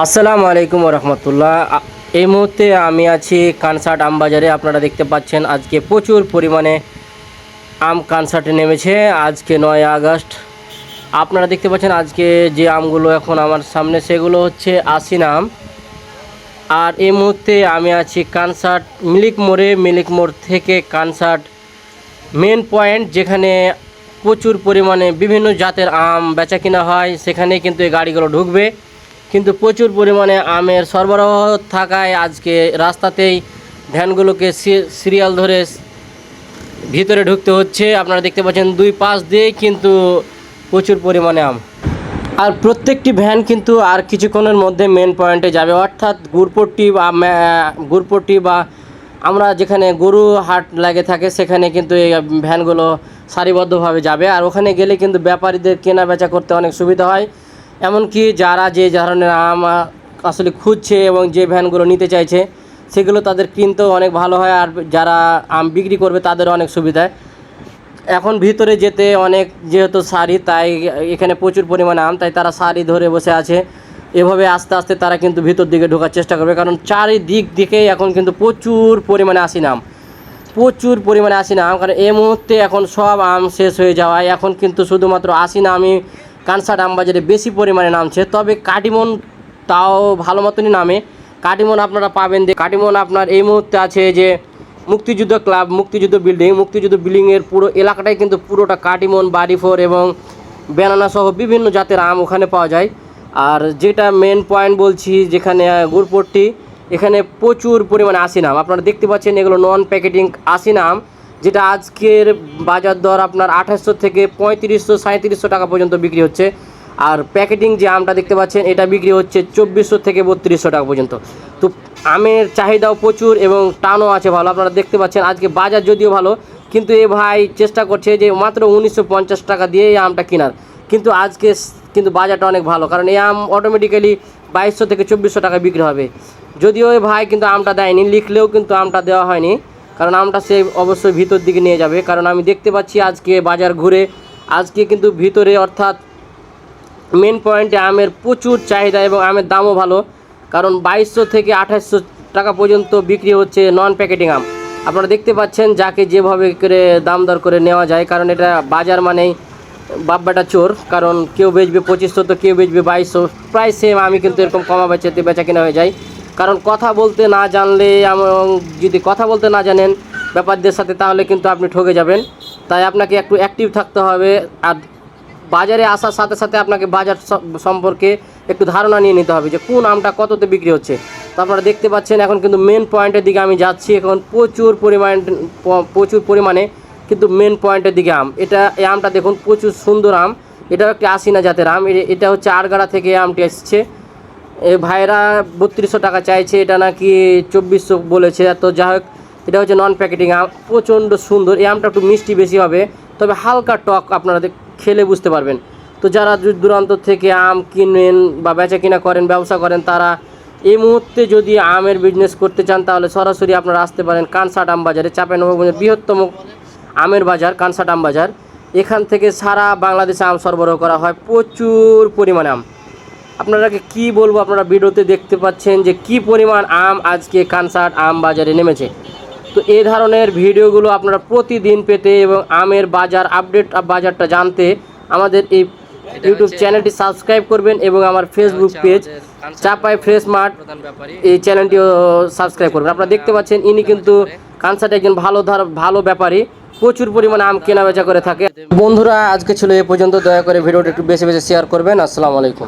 আসসালামু আলাইকুম রহমতুল্লাহ। এই মুহূর্তে আমি আছি কানসাট আম বাজারে। আপনারা দেখতে পাচ্ছেন আজকে প্রচুর পরিমাণে আম কানসাটে নেমেছে। আজকে 9 আগস্ট। আপনারা দেখতে পাচ্ছেন আজকে যে আমগুলো এখন আমার সামনে সেগুলো হচ্ছে আশিনা আম। আর এই মুহূর্তে আমি আছি কানসাট মিলিক মোড় থেকে কানসাট মেন পয়েন্ট, যেখানে প্রচুর পরিমাণে বিভিন্ন জাতের আম বেচা কিনা হয়। সেখানে কিন্তু এই গাড়িগুলো ঢুকবে, কিন্তু প্রচুর পরিমাণে আমের সরবরাহ থাকায় আজকে রাস্তাতেই ভ্যানগুলোকে সিরিয়াল ধরে ভিতরে ঢুকতে হচ্ছে। আপনারা দেখতে পাচ্ছেন দুই পাশ দিয়ে কিন্তু প্রচুর পরিমাণে আম। আর প্রত্যেকটি ভ্যান কিন্তু আর কিছুক্ষণের মধ্যে মেন পয়েন্টে যাবে, অর্থাৎ গুরপট্টি বা আমরা যেখানে গরু হাট লাগে থাকে সেখানে কিন্তু এই ভ্যানগুলো সারিবদ্ধভাবে যাবে। আর ওখানে গেলে কিন্তু ব্যাপারীদের কেনা বেচা করতে অনেক সুবিধা হয়। এমনকি যারা যে ধরনের আম আসলে খুঁজছে এবং যে ভ্যানগুলো নিতে চাইছে সেগুলো তাদের কিনতেও অনেক ভালো হয়। আর যারা আম বিক্রি করবে তাদেরও অনেক সুবিধা। এখন ভিতরে যেতে অনেক যেহেতু সারি, তাই এখানে প্রচুর পরিমাণে আম, তাই তারা সারি ধরে বসে আছে। এভাবে আস্তে আস্তে তারা কিন্তু ভিতর দিকে ঢোকার চেষ্টা করবে, কারণ চারিদিক দিকেই এখন কিন্তু প্রচুর পরিমাণে আশিনা আম। কারণ এই মুহূর্তে এখন সব আম শেষ হয়ে যাওয়ায় এখন কিন্তু শুধুমাত্র আশিনা আমই কানসাট আম বাজারে বেশি পরিমাণে নামছে। তবে কাটিমন তাও ভালো মতনই নামে। কাটিমন আপনারা পাবেন, কাটিমন আপনার এই মুহূর্তে আছে যে মুক্তিযুদ্ধ ক্লাব, মুক্তিযুদ্ধ বিল্ডিংয়ের পুরো এলাকাটাই কিন্তু পুরোটা কাটিমন, বাড়িফোর এবং ব্যানানা সহ বিভিন্ন জাতের আম ওখানে পাওয়া যায়। আর যেটা মেন পয়েন্ট বলছি, যেখানে গুড়পট্টি, এখানে প্রচুর পরিমাণে আশিনা আম আপনারা দেখতে পাচ্ছেন। এগুলো নন প্যাকেটিং আশিনা আম, যেটা আজকের বাজার দর আপনার 2800 থেকে 3500-3700 টাকা পর্যন্ত বিক্রি হচ্ছে। আর প্যাকেটিং যে আমটা দেখতে পাচ্ছেন এটা বিক্রি হচ্ছে 2400 থেকে 3200 টাকা পর্যন্ত। তো আমের চাহিদাও প্রচুর এবং টানও আছে ভালো। আপনারা দেখতে পাচ্ছেন আজকে বাজার যদিও ভালো, কিন্তু এ ভাই চেষ্টা করছে যে মাত্র 1950 টাকা দিয়ে এই আমটা কেনার। কিন্তু আজকে কিন্তু বাজারটা অনেক ভালো, কারণ এই আম অটোমেটিক্যালি 2200 থেকে 2400 টাকা বিক্রি হবে। যদিও এই ভাই কিন্তু আমটা দেয়নি, লিখলেও কিন্তু আমটা দেওয়া হয়নি, কারণ আমটা সে অবশ্যই ভিতর দিকে নিয়ে যাবে। কারণ আমি দেখতে পাচ্ছি আজকে বাজার ঘুরে আজকে কিন্তু ভিতরে অর্থাৎ মেন পয়েন্টে আমের প্রচুর চাহিদা এবং আমের দামও ভালো, কারণ 2200 থেকে 2800 টাকা পর্যন্ত বিক্রি হচ্ছে নন প্যাকেটিং আম। আপনারা দেখতে পাচ্ছেন যাকে যেভাবে করে দাম দর করে নেওয়া যায়, কারণ এটা বাজার মানেই বাব্বাটা চোর। কারণ কেউ বেচবে 2500 তো কেউ বেচবে 2200, প্রায় সেম। আমি কিন্তু এরকম কমা বেচা কেনা হয়ে যায়, কারণ কথা বলতে না জানলে এবং যদি কথা বলতে না জানেন ব্যাপারীদের সাথে, তাহলে কিন্তু আপনি ঠকে যাবেন। তাই আপনাকে একটু অ্যাক্টিভ থাকতে হবে। আর বাজারে আসার সাথে সাথে আপনাকে বাজার সম্পর্কে একটু ধারণা নিয়ে নিতে হবে যে কোন আমটা কততে বিক্রি হচ্ছে। তো আপনারা দেখতে পাচ্ছেন এখন কিন্তু মেন পয়েন্টের দিকে আমি যাচ্ছি। এখন প্রচুর পরিমাণে কিন্তু মেন পয়েন্টের দিকে আম। এই আমটা দেখুন, প্রচুর সুন্দর আম। এটাও একটি আশিনা জাতের আম। এটা হচ্ছে আরগাড়া থেকে আমটি এসছে। এই ভাইরা 3200 টাকা চাইছে, এটা নাকি 2400 বলেছে। তো যাই হোক, এটা হচ্ছে নন প্যাকেটিং আম, প্রচণ্ড সুন্দর। এই আমটা একটু মিষ্টি বেশি হবে, তবে হালকা টক, আপনারা খেলে বুঝতে পারবেন। তো যারা দূরান্ত থেকে আম কিনেন বা বেচা কিনা করেন, ব্যবসা করেন, তারা এই মুহূর্তে যদি আমের বিজনেস করতে চান তাহলে সরাসরি আপনারা আসতে পারেন কানসাট আম বাজারে। চাঁপাইনবাবগঞ্জের বৃহত্তম আমের বাজার কানসাট আম বাজার। এখান থেকে সারা বাংলাদেশে আম সরবরাহ করা হয়, প্রচুর পরিমাণে আম। আপনারাকে কি বলবো, আপনারা ভিডিওতে দেখতে পাচ্ছেন যে কি পরিমাণ আম আজকে কানসাট আম বাজারে নেমেছে। তো এই ধরনের ভিডিওগুলো আপনারা প্রতিদিন পেতে এবং আমের বাজার আপডেট বাজারটা জানতে আমাদের এই ইউটিউব চ্যানেলটি সাবস্ক্রাইব করবেন এবং আমার ফেসবুক পেজ চাপাই ফ্রেশ মার্ট এই চ্যানেলটিও সাবস্ক্রাইব করবেন। আপনারা দেখতে পাচ্ছেন ইনি কিন্তু কানসাটে একজন ভালো ব্যাপারী, প্রচুর পরিমাণে আম কেনা বেচা করে থাকে। বন্ধুরা, আজকে ছিল এ পর্যন্ত। দয়া করে ভিডিওটা একটু বেশি বেশি শেয়ার করবেন। আসসালামু আলাইকুম।